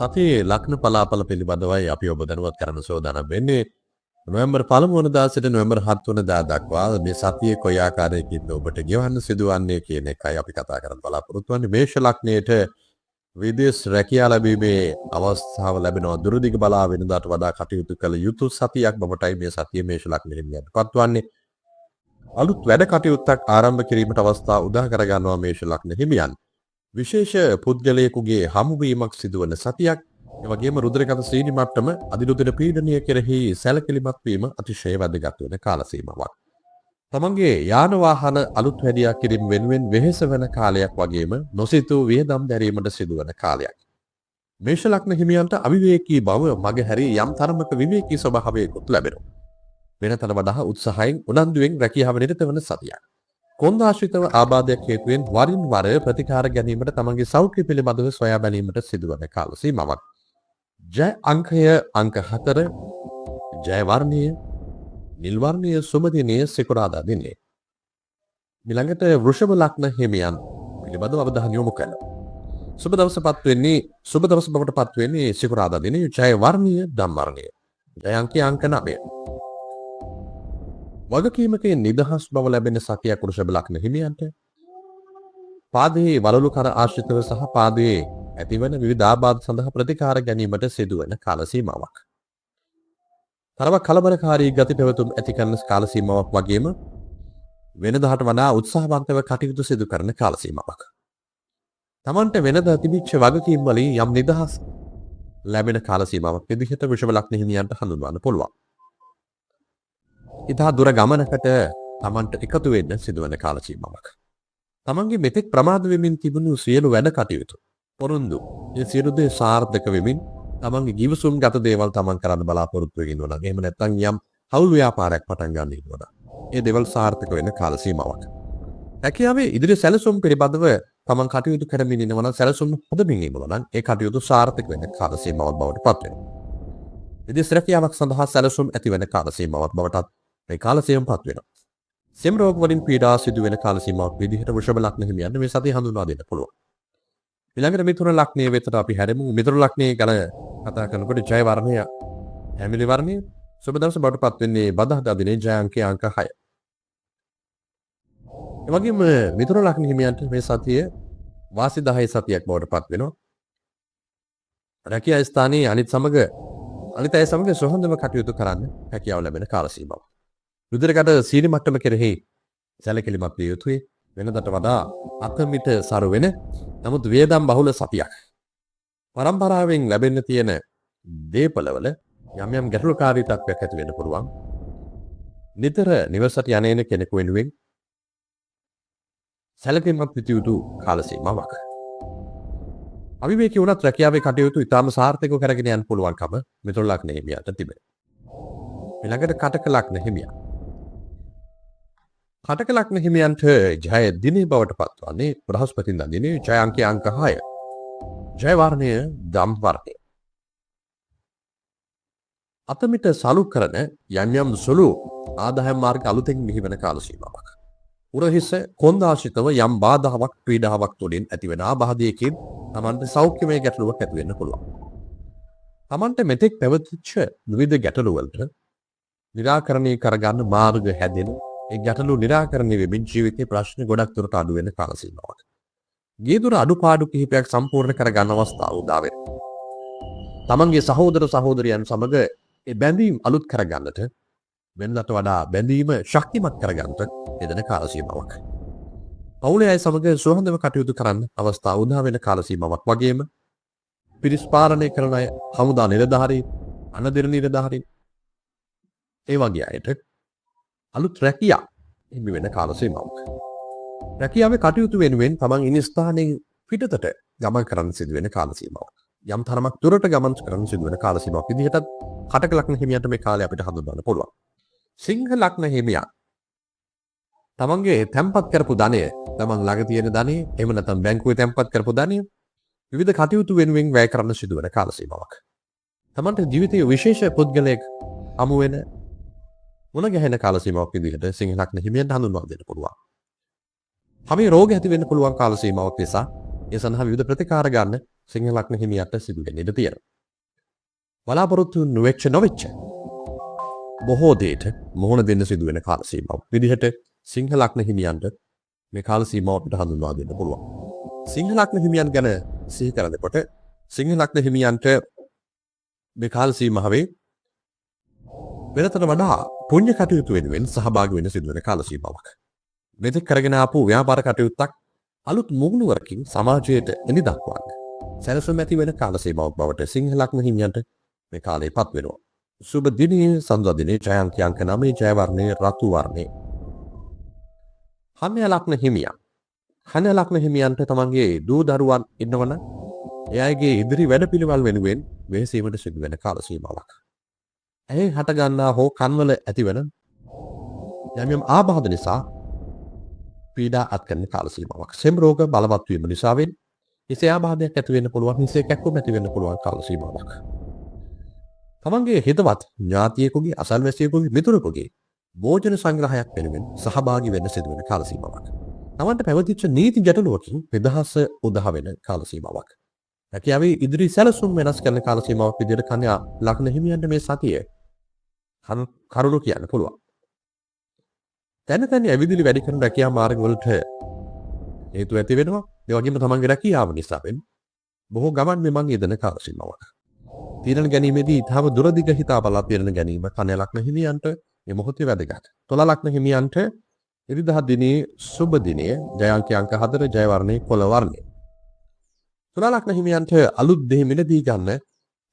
සතියේ ලග්න පලාපල පිළිබඳවයි අපි ඔබ දැනුවත් කරන්න සෝදානම් වෙන්නේ. නොවැම්බර් 1 වෙනිදා සිට නොවැම්බර් 7 වෙනිදා දක්වා මේ සතියේ කොයි ආකාරයකින්ද ඔබට ගෙවන්න සිදුවන්නේ කියන එකයි අපි කතා කරන්න බලාපොරොත්තු වෙන්නේ. මේෂ ලග්නයේට විදේශ රැකියාව ලැබීමේ අවස්ථාව ලැබෙනවා. දුරදිග බලා වෙනදාට වඩා කටයුතු කළ යුතු සතියක් බවටයි මේ සතියේ මේෂ ලග්නෙ පත්වන්නේ. අලුත් වැඩ කටයුත්තක් ආරම්භ කිරීමට අවස්ථා උදා කර ගන්නවා මේෂ ලග්න හිමියන්. විශේෂ පුද්ගලයෙකුගේ හමුවීමක් සිදුවන සතියක්. ඒ වගේම රුධිරගත සීනි මට්ටම අධිරුධිර පීඩනය කෙරෙහි සැලකිලිමත් වීම අතිශය වැදගත් වෙන කාල සීමාවක්. තමන්ගේ යාන වාහන අලුත් වැඩියා කිරීම වෙනුවෙන් වෙහෙස වෙන කාලයක් වගේම නොසිතූ වියදම් දැරීමට සිදුවන කාලයක්. මේෂ ලග්න හිමියන්ට අවිවේකී බව මගහැරී යම් තරමක විවේකී ස්වභාවයකුත් ලැබෙනවා. වෙනතට වඩා උත්සාහයෙන් උනන්දුවෙන් රැකියාව නිරත වන සතියක්. කොන්දාශ්‍රිතව ආබාධයක් හේතුවෙන් වරින් වර ප්‍රතිකාර ගැනීමට තමන්ගේ සෞඛ්‍ය පිළිබඳව සොයා බැලීමට සිදුවන කාල සීමාවක්. ජය අංකය අංක 4, ජය වර්ණය නිල් වර්ණය සුබ දිනයේ සිකුරාදා දිනේ. ඊළඟට වෘෂභ ලග්න හිමියන් පිළිබඳව අවධානය යොමු කළා. සුබ දවස බවට පත් වෙන්නේ සිකුරාදා දිනේ. ජය වර්ණය ධම් වර්ණය. ජය අංකය අංක 9. වගකීමකින් නිදහස් බව ලැබෙන සතියක් වෘෂභ ලග්න හිමියන්ට. පාදයේ වලලු කර ආශ්‍රිතව සහ පාදයේ ඇතිවන විවිධ ආබාධ සඳහා ප්‍රතිකාර ගැනීමට සිදුවන කාල සීමාවක්. තරමක් කලබලකාරී ගති පැවතුම් ඇති කරන කාල සීමාවක් වගේම වෙනදාට වඩා උත්සාහවන්තව කටයුතු සිදු කරන කාල සීමාවක්. තමන්ට වෙනදා තිබිච්ච වගකීම් වලින් යම් නිදහස් ලැබෙන කාල සීමාවක් විදිහට වෘෂභ ලග්න හිමියන්ට හඳුන්වන්න පුළුවන්. ඉතා දුර ගමනකට තමන්ට එකතු වෙන්න සිදුවන කාල සීමාවක්. තමන්ගේ මෙතෙක් ප්‍රමාද වෙමින් තිබුණු සියලු වැඩ කටයුතු පොරොන්දු ඒ සියලු දේ සාර්ථක වෙමින් තමන්ගේ ගිවිසුම් ගත දේවල් තමන් කරන්න බලාපොරොත්තු වෙගෙන ඉන්නවා. එහෙම නැත්නම් යම් හවුල් ව්‍යාපාරයක් පටන් ගන්න ඉන්නවා. ඒ දේවල් සාර්ථක වෙන කාල සීමාවක්. රැකියාවේ ඉදිරි සැලසුම් පිළිබඳව තමන් කටයුතු කරමින් ඉන්නවා නම් සැලසුම් හොදමින් ඉන්නවා නම් ඒ කටයුතු සාර්ථක වෙන කාල සීමාවක් බවට පත් වෙනවා. විදේශ රැකියාවක් සඳහා සැලසුම් ඇති වෙන කාල සීමාවක් බවටත් මේ කාල සීමාවපත් වෙනවා. සෙම් රෝග වලින් පීඩා සිදු වෙන කාල සීමාවක් විදිහට වෘෂභ ලග්න හිමියන් මේ සතිය හඳුන්වා දෙන්න පුළුවන්. ඊළඟට මිථුන ලග්නයේ වෙතට අපි හැරෙමු. මිථුන ලග්නයේ ගැන කතා කරනකොට ජය වර්ණය හැමිලි වර්ණය සුබ දවස බවට පත් වෙන්නේ බදාදා දිනේ ජය අංකය අංක 6. ඒ වගේම මිථුන ලග්න හිමියන්ට මේ සතිය වාසි 10 සතියක් බවට පත් වෙනවා. රැකියා ස්ථානයේ අනිත් අය සමග සොහොන්දම කටයුතු කරන්න හැකියාව ලැබෙන කාල සීමාවක්. රුධිරගත සීනි මට්ටම කෙරෙහි සැලකිලිමත් විය යුතුයි. වෙනදට වඩා අතමිට සරු වෙන නමුත් වේදම් බහුල සතියක්. පරම්පරාවෙන් ලැබෙන්න තියෙන දේපලවල යම් යම් ගැටලුකාරී තත්ත්වයක් ඇති වෙන්න පුළුවන්. නිතර නිවසට යන්නේන කෙනෙකු වෙනුවෙන් සැලකිලිමත් විය යුතු කාල සීමාවක්. අවිවේකී වුණත් රැකියාවේ කටයුතු ඉතාම සාර්ථකව කරගෙන යන්න පුළුවන්කම මිථුන ලග්න හිමියන්ට තිබෙනවා. ඊළඟට කටක ලග්න හිමියන්. කටක ලග්න හිමියන්ට ජය දිනේ බවට පත්වන්නේ බ්‍රහස්පතින්දා දිනේ ජය අංකය අංක 6. ජය වර්ණය ධම් වර්ණය. අතමිට සලු කරන යම් සුළු ආදායම් මාර්ග අලුතෙන් මිහිවන කාල සීමාවක්. උරහිස කොන්දාශිතව යම් බාධාවක් පීඩාවක් තුළින් ඇතිවන ආබාධයකින් තමන්ට සෞඛ්‍යමය ගැටලුවක් ඇති වෙන්න පුළුවන්. තමන්ට මෙතෙක් පැවතිච්ච විවිධ ගැටලු වලට निराकරණය කරගන්න මාර්ග හැදෙන ඒ ගැටලු निराකරණය වෙමින් ජීවිතේ ප්‍රශ්න ගොඩක් දුරට අඩු වෙන කාල සීමාවක්. ගියදුර අඩුපාඩු කිහිපයක් සම්පූර්ණ කරගන්න අවස්ථාව උදා වෙනවා. තමන්ගේ සහෝදර සහෝදරියන් සමග ඒ බැඳීම් අලුත් කරගන්නට වෙනදට වඩා බැඳීම ශක්තිමත් කරගන්නට යෙදෙන කාල සීමාවක්. පවුලේ අය සමග සුවහදව කටයුතු කරන්න අවස්ථාව උදා වෙන කාල සීමාවක් වගේම පිරිස් පාලනය කරන අය, හමුදා නිලධාරීන්, අනදිර නිලධාරීන් ඒ වගේ අයට අලුත් රැකියා හිමි වෙන කාල සීමාවක්. රැකියාවේ කටයුතු වෙනුවෙන් තමන් ඉන්න ස්ථානයෙන් පිටතට ගමන් කරන්න සිදුවෙන කාල සීමාවක්. යම් තරමක් දුරට ගමන් කරන්න සිදුවෙන කාල සීමාවක් විදිහට කටක ලග්න හිමියන්ට මේ කාලය අපිට හඳුන්වන්න පුළුවන්. සිංහ ලග්න හිමියන් තමන්ගේ තැන්පත් කරපු ධනය, තමන් ළඟ තියෙන ධනය, එහෙම නැත්නම් බැංකුවේ තැන්පත් කරපු ධනය විවිධ කටයුතු වෙනුවෙන් වැය කරන්න සිදුවන කාල සීමාවක්. තමන්ට ජීවිතයේ විශේෂ පුද්ගලයෙක් හමු වෙන මුණ ගැහෙන කාල සීමාවක් විදිහට සිංහ ලග්න හිමියන්ට හඳුන්වා දෙන්න පුළුවන්. හැම රෝග ඇති වෙන්න පුළුවන් කාල සීමාවක් නිසා ඒ සඳහා විවිධ ප්‍රතිකාර ගන්න සිංහ ලග්න හිමියන්ට සිදු වෙන්න ඉඩ තියෙනවා. බලාපොරොත්තු නොවෙච්ච නොවෙච්ච බොහෝ දේට මුහුණ දෙන්න සිදු වෙන කාල සීමාවක් විදිහට සිංහ ලග්න හිමියන්ට මේ කාල සීමාව අපිට හඳුන්වා දෙන්න පුළුවන්. සිංහ ලග්න හිමියන් ගැන සිහි කරනකොට සිංහ ලග්න හිමියන්ට මේ කාල සීමාවේ වෙනතට වඩා පුණ්‍ය කටයුතු වෙනුවෙන් සහභාගී වෙන්න සිදු වෙන කාල සීමාවක්. මෙතෙක් කරගෙන ආපු ව්‍යාපාර කටයුත්තක් අලුත් මුහුණුවරකින් සමාජයට එනි දක්වන්න සැලසුම් ඇති වෙන කාල සීමාවක් බවට සිංහ ලග්න හිමියන්ට මේ කාලයපත් වෙනවා. සුබ දිනේ සඳුදා දිනේ ජයන්ති අංක 9 ජය වර්ණයේ රතු වර්ණයේ. කන්‍යා ලග්න හිමියන්. කන්‍යා ලග්න හිමියන්ට තමන්ගේ දූ දරුවන් ඉන්නවනම් එයාගේ ඉදිරි වැඩපිළිවෙල් වෙනුවෙන් වෙහෙසීමට සිදු වෙන කාල සීමාවක්. ඇයි හට ගන්නා හෝ කන්වල ඇතිවන යම් ආබාධ නිසා පීඩා අත්කරන කාල සීමාවක්. සෙම් රෝග බලවත් වීම නිසා හිසේ ආබාධයක් ඇති වෙන්න පුළුවන්, හිසේ කැක්කුම් ඇති වෙන්න පුළුවන් කාල සීමාවක්. තමන්ගේ හිතවත් ඥාතියෙකුගේ, අසල්වැසියෙකුගේ, මිතුරෙකුගේ භෝජන සංග්‍රහයක් වෙනුවෙන් සහභාගී වෙන්න සිදු වෙන කාල සීමාවක්. තමන්ට පැවතිච්ච නීති ගැටලුවකින් නිදහස උදා වෙන කාල සීමාවක්. රැකියාවේ ඉදිරි සැලසුම් වෙනස් කරන කාල සීමාවක් විදිහට කන්‍යා ලග්න හිමියන්ට මේ සතිය කරුණු කියන්න පුළුවන්. තැන තැන ඇවිදිලි වැඩි කරන රැකියා මාර්ගවලට හේතු ඇති වෙනවා. ඒ වගේම තමන්ගේ රැකියාව නිසා බොහෝ ගමන් මෙමන් යෙදෙන කාල සීමාවක්. තීරණ ගැනීමේදී ඊටම දුරදිග හිතා බලා තීරණ ගැනීම කන්‍යා ලග්න හිමියන්ට මේ මොහොතේ වැදගත්. තුලා ලග්න හිමියන්ට ඉරිදා දිනේ සුබ දිනේ ජය අංක 4 ජය වර්ණයේ කොළ වර්ණයේ. තුලා ලග්න හිමියන්ට අලුත් දෙහි මිලදී ගන්න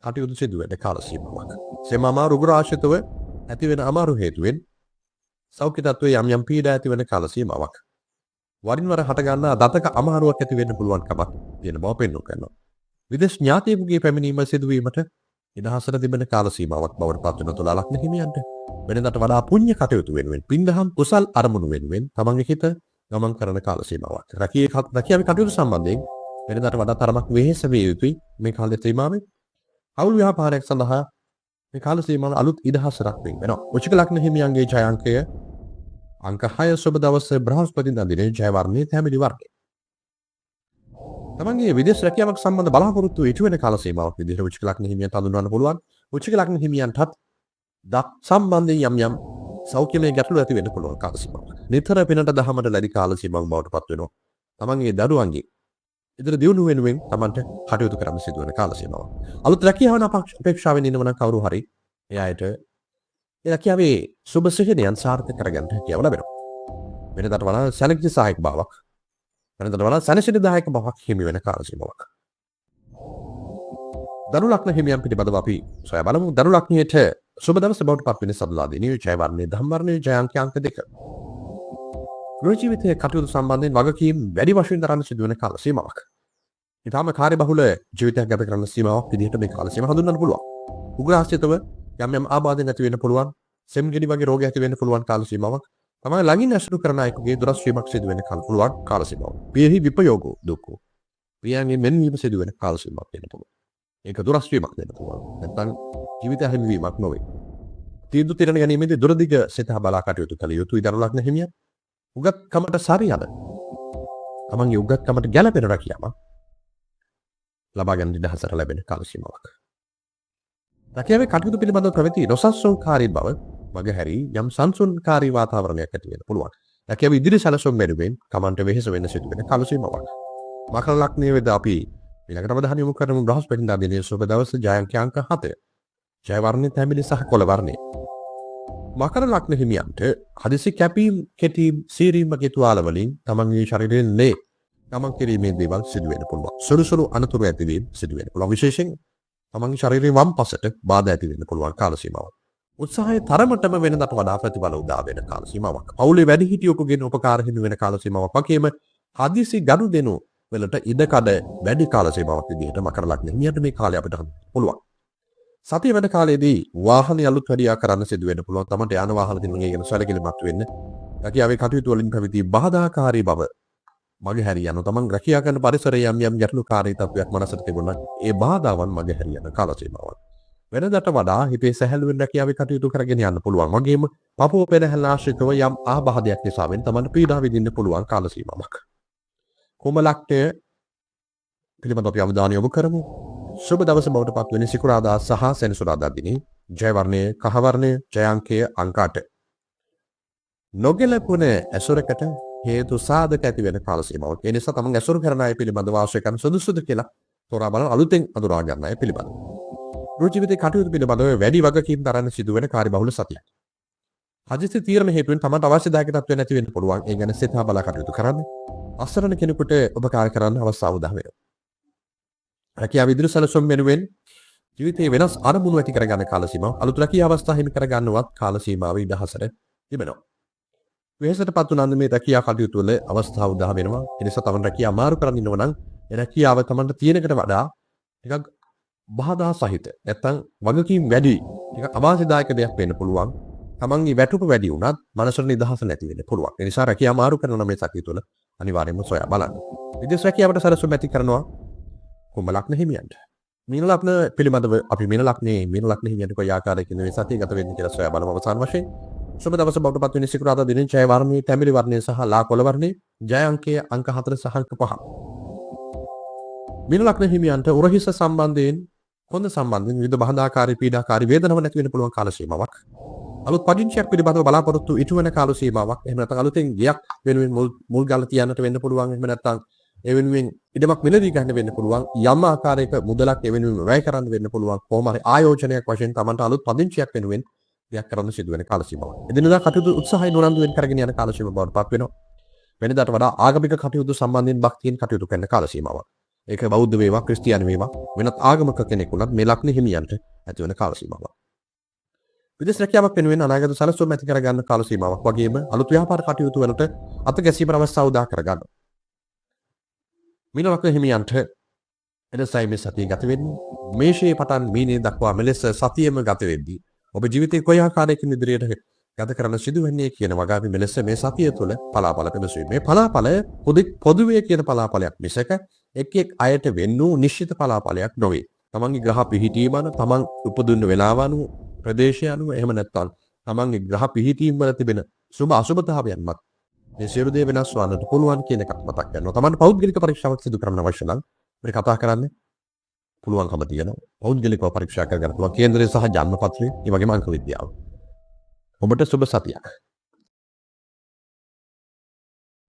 කටයුතු සිදු වෙන කාල සීමාවක්. සෙමමා රුගුර ආශ්‍රිතව ඇති වෙන අමාරු හේතුවෙන් සෞඛ්‍ය තත්ත්වයේ යම් පීඩා ඇති වෙන කාල සීමාවක්. වරින් වර හට ගන්නා දතක අමාරුවක් ඇති වෙන්න පුළුවන් කමක් තියෙන බව පෙන්වු කරනවා. විදේශ ඥාතියෙකුගේ පැමිණීම සිදුවීමට නිදහසට තිබෙන කාල සීමාවක් බවට පත් වෙන තුලා ලග්න හිමියන්ට වෙනදාට වඩා පුණ්‍ය කටයුතු වෙනුවෙන් පින්දහම් කුසල් අරමුණු වෙනුවෙන් තමන්ගේ හිත ගමන් කරන කාල සීමාවක්. රැකියාවේ කටයුතු සම්බන්ධයෙන් වෙනදාට වඩා තරමක් වෙහෙස විය යුතුයි මේ කාල සීමාවේ. අවුල් ව්‍යාපාරයක් සඳහා මේ කාල සීමාව අලුත් ඉදහසක් වෙනවා. වෘශ්චික ලග්න හිමියන්ගේ ජය අංකය අංක 6 සුබ දවසේ බ්‍රහස්පතින්දා දිනේ ජය වර්ණයේ තැඹිලි වර්ණය. තමන්ගේ විදේශ රැකියාවක් සම්බන්ධ බලාපොරොත්තු ඉටු වෙන කාල සීමාවක් විදිහට වෘශ්චික ලග්න හිමියන්ට හඳුන්වන්න පුළුවන්. වෘශ්චික ලග්න හිමියන්ටත් දත් සම්බන්ධයෙන් යම් සෞඛ්‍යමය ගැටලු ඇති වෙන්න පුළුවන් කාල සීමාවක්. නිතර පිනට දහමට ලැබි කාල සීමාවක් බවට පත් වෙනවා. තමන්ගේ දරුවන්ගේ ඉදිරි දියුණුව වෙනුවෙන් තමන්ට කටයුතු කරන්න සිදු වෙන කාල සීමාවක්. අලුත් රැකියාවන අපේක්ෂාවෙන් ඉන්නවනම් කවුරු හරි එයාට ඒ රැකියාවේ සුබ සිහිනයන් සාර්ථක කරගන්න හැකියාව ලැබෙනවා. වෙනදාට වඩා සැලකිලි සහායක බවක්, වෙනදාට වඩා සැනසෙලිදායක බවක් හිමි වෙන කාල සීමාවක්. ධනු ලග්න හිමියන් පිළිබඳව අපි සොයා බලමු. ධනු ලග්නයේට සුබ දවස බවට පත් වෙන සඳුදා දිනේ ජය වර්ණයේ ධම් වර්ණයේ ජය අංක 2. ගෘහ ජීවිතයේ කටයුතු සම්බන්ධයෙන් වගකීම් වැඩි වශයෙන් දරන්න සිදු වෙන කාල සීමාවක්. ඊටම කාර්යබහුල ජීවිතයක් ගත කරන සීමාවක් විදිහට මේ කාල සීමාව හඳුන්වන්න පුළුවන්. උග්‍රාස්තිතව යම් ආබාධ නැති වෙන්න පුළුවන්, සෙම් ගෙඩි වගේ රෝග ඇති වෙන්න පුළුවන් කාල සීමාවක්. තමයි ළඟින් ඇසුරු කරන අයෙකුගේ දුරස් වීමක් සිදු වෙන පුළුවන් කාල සීමාවක්. පියෙහි විපයෝගෝ දුක්ඛෝ. පියන්ගේ මෙන්වීම සිදු වෙන කාල සීමාවක් වෙන්න පුළුවන්. ඒක දුරස් වීමක් වෙන්න පුළුවන්. නැත්නම් ජීවිත හැමිවීමක් නොවේ. තීන්දුව తీරන ගැනීමේදී දුරදිග සිත බලා කටයුතු කළ යුතුයි ධනු ලග්න හිමියන්. උගත්කමට සරියන තමන්ගේ උගත්කමට ගැළපෙන රැකියාවක් ලබා ගන්න නිදහසට ලැබෙන කාල සීමාවක්. රැකියාවේ කටයුතු පිළිබඳව පැවති නොසන්සුන්කාරී බව මගහැරී යම් සංසුන්කාරී වාතාවරණයක් ඇති වෙන්න පුළුවන්. රැකියාවේ ඉදිරි සැලසුම් වෙනුවෙන් කමන්ට වෙහෙස වෙන්න සිදු වෙන කාල සීමාවක්. මකර ලග්නයේ වෙද අපි ඊළඟට අවධානය යොමු කරමු බ්‍රහස්පතින්දා දිනේ සුබ දවසේ ජය අංක 7. ජය වර්ණයේ තැඹිලි සහ කොළ වර්ණයේ. මකර ලග්න හිමියන්ට හදිසි කැපීම්, කෙටීම්, සීරීම් වගේ තුවාල වලින් තමන්ගේ ශරීරයෙන් ලේ ගමන් කිරීමේ දේවල් සිදු වෙන්න පුළුවන්. සුළු අනතුරු ඇතිවීම සිදු වෙන්න පුළුවන්. විශේෂයෙන් තමන්ගේ ශරීරයේ වම් පසට බාධා ඇති වෙන්න පුළුවන් කාල සීමාවක්. උත්සාහයේ තරමටම වෙනදට වඩා ප්‍රතිඵල උදා වෙන කාල සීමාවක්. පවුලේ වැඩිහිටියෙකුගෙන් උපකාර හිමි වෙන කාල සීමාවක්. වගේම හදිසි ගනුදෙනු වලට ඉඩකඩ වැඩි කාල සීමාවක් විදිහට මකර ලග්න හිමියන්ට මේ කාලය අපිට හඳුන්වන්න පුළුවන්. සතිය වෙන කාලයේදී වාහන අලුත් වැඩියා කරන්න සිදු වෙන්න පුළුවන්. තමන්ට යාන වාහන දිනුනේ ගැන සැලකිලිමත් වෙන්න. රැකියාවේ කටයුතු වලින් පැවති බාධාකාරී බව මගහැරී යන තමන් රැකියා කරන පරිසරයේ යම් ගැටලුකාරී තත්ත්වයක් මනසට තිබුණා. ඒ බාධාවන් මගහැරී යන කාල සීමාවක්. වෙනදට වඩා හිතේ සැහැල්ලුවෙන් රැකියාවේ කටයුතු කරගෙන යන්න පුළුවන්. වගේම පපුව පෙරහැර ආශ්‍රිතව යම් ආබාධයක් නිසාවෙන් තමන්ට පීඩා විඳින්න පුළුවන් කාල සීමාවක්. කුඹ ලග්නය පිළිබඳව අපි අවධානය යොමු කරමු. සුබ දවස බවට පත්වන සිකුරාදා සහ සෙනසුරාදා දිනී ජය වර්ණය කහ වර්ණය ජය අංකය අංක 8. නොගැලපුණ ඇසුරකට හේතු සාධක ඇති වෙන කාල සීමාවක්. ඒ නිසා තමන් ඇසුරු කරන අය පිළිබඳව වාසය කරන සුදුසුද කියලා තෝරා බලන අලුතෙන් අඳුරා ගන්න අය පිළිබඳව. ගෘහ ජීවිතේ කටයුතු පිළිබඳව වැඩි වගකීම් දරන්න සිදුවෙන කාර්යබහුල සතියක්. හදිසි තීරණ හේතුවෙන් තමන්ට අවශ්‍ය දායක තත්ත්වයක් නැති වෙන්න පුළුවන්. ඒ ගැන සිතා බලා කටයුතු කරන්න. අසරණ කෙනෙකුට උපකාර කරන්න අවස්ථාව උදා වෙනවා. රැකියාව ඉදිරි සැලසුම් වෙනුවෙන් ජීවිතයේ වෙනස් අරමුණු ඇති කරගන්න කාල සීමාව අලුත් රැකියාව අවස්ථා හිමි කරගන්නවත් කාල සීමාව ඉදහසට තිබෙනවා. වෙහෙසටපත් වුණාද මේ රැකියා කටයුතු වල අවස්ථාව උදා වෙනවා. ඒ නිසා තමන් රැකියාව අමාරු කරන්න ඉන්නව නම් ඒ රැකියාව තමන්ට තියෙනකට වඩා ටිකක් බාධා සහිත නැත්තම් වගකීම් වැඩි ටිකක් අවාසිදායක දෙයක් වෙන්න පුළුවන්. තමන්ගේ වැටුප වැඩි වුණත් මනසට නිදහස නැති වෙන්න පුළුවන්. ඒ නිසා රැකියාව අමාරු කරන මේ සතිය තුළ අනිවාර්යයෙන්ම සොයා බලන්න. විදේශ රැකියාවට සැලසුම් ඇති කරනවා කුම්භ ලග්න හිමියන්ට. මීන ලග්න පිළිබඳව අපි මීන ලග්න හිමියන්ට කොයි ආකාරයකින්ද මේ සතිය ගත වෙන්නේ කියලා සොයා බලමු අවසාන වශයෙන්. සුබ දවස බවට පත් වෙන සිකුරාදා දිනේ ජය වර්ණයේ තැඹිලි වර්ණයේ සහ ලා කොළ වර්ණයේ ජය අංකය අංක 4 සහ අංක 5. මීන ලග්න හිමියන්ට උරහිස සම්බන්ධයෙන් කොන්ද සම්බන්ධයෙන් විවිධ බාධාකාරී පීඩාකාරී වේදනාවක් නැති වෙන්න පුළුවන් කාල සීමාවක්. අලුත් පදිංචියක් පිළිබඳව බලාපොරොත්තු ඉටු වෙන කාල සීමාවක්. එහෙම නැත්නම් අලුතෙන් ගියක් වෙනුවෙන් මුල් ගාලා තියන්නට වෙන්න පුළුවන්. එහෙම නැත්නම් ඒ වෙනුවෙන් ඉඩමක් මිලදී ගන්න වෙන්න පුළුවන්. යම් ආකාරයක මුදලක් ඒ වෙනුවෙන් වැය කරන්න වෙන්න පුළුවන්. කොහොම හරි ආයෝජනයක් වශයෙන් Tamanට අලුත් පදිංචියක් වෙනුවෙන් දෙයක් කරන්න සිදු වෙන කාල සීමාවක්. එදිනදා කටයුතු උත්සාහයෙන් උනන්දු වෙන කරගෙන යන කාල සීමාව බවට පත් වෙනවා. වෙනදාට වඩා ආගමික කටයුතු සම්බන්ධයෙන් භක්තියෙන් කටයුතු කරන කාල සීමාවක්. ඒක බෞද්ධ වේවා ක්‍රිස්තියානි වේවා වෙනත් ආගමක කෙනෙක් වුණත් මේ ලග්න හිමියන්ට ඇති වෙන කාල සීමාවක්. විදේශ රැකියාවක් වෙනුවෙන් අනාගත සැලසුම් ඇති කර ගන්න කාල සීමාවක් වගේම අලුත් ව්‍යාපාර කටයුතු වලට අත ගැසීමේ අවස්ථාව උදා කර ගන්න. මීන ලග්න හිමියන්ට එදසයි මේ සතිය ගත වෙන්නේ. මේෂයේ පටන් මීනේ දක්වා මෙලෙස සතියෙම ගත වෙද්දී ඔබ ජීවිතේ කොයි ආකාරයකින් ඉදිරියට ගත කරන්න සිදු වෙන්නේ කියන වගාවි මෙලෙස මේ සතිය තුළ පලාපල පෙමසුයි. මේ පලාපල පොදුවේ කියන පලාපලයක් මිසක එක් එක් අයට වෙන්න වූ නිශ්චිත පලාපලයක් නොවේ. තමන්ගේ ග්‍රහ පිහිටීම අනුව, තමන් උපදින්න වේලාව අනුව, ප්‍රදේශය අනුව එහෙම නැත්නම් තමන්ගේ ග්‍රහ පිහිටීම් වල තිබෙන සුභ අසුභතාවයන්වත් මේ සියලු දේ වෙනස් වන්නට පුළුවන් කියන එකක් මතක් කරනවා. තමන්ට පෞද්ගලික පරීක්ෂාවක් සිදු කරන්න අවශ්‍ය නම් මේ කතා කරන්නේ පුළුවන්කම තියෙනවා. පෞද්ගලිකව පරීක්ෂා කරගන්න පුළුවන් කේන්දරය සහ ජන්මපත්‍රය, ඒ වගේම අංක විද්‍යාව. ඔබට සුබ සතියක්.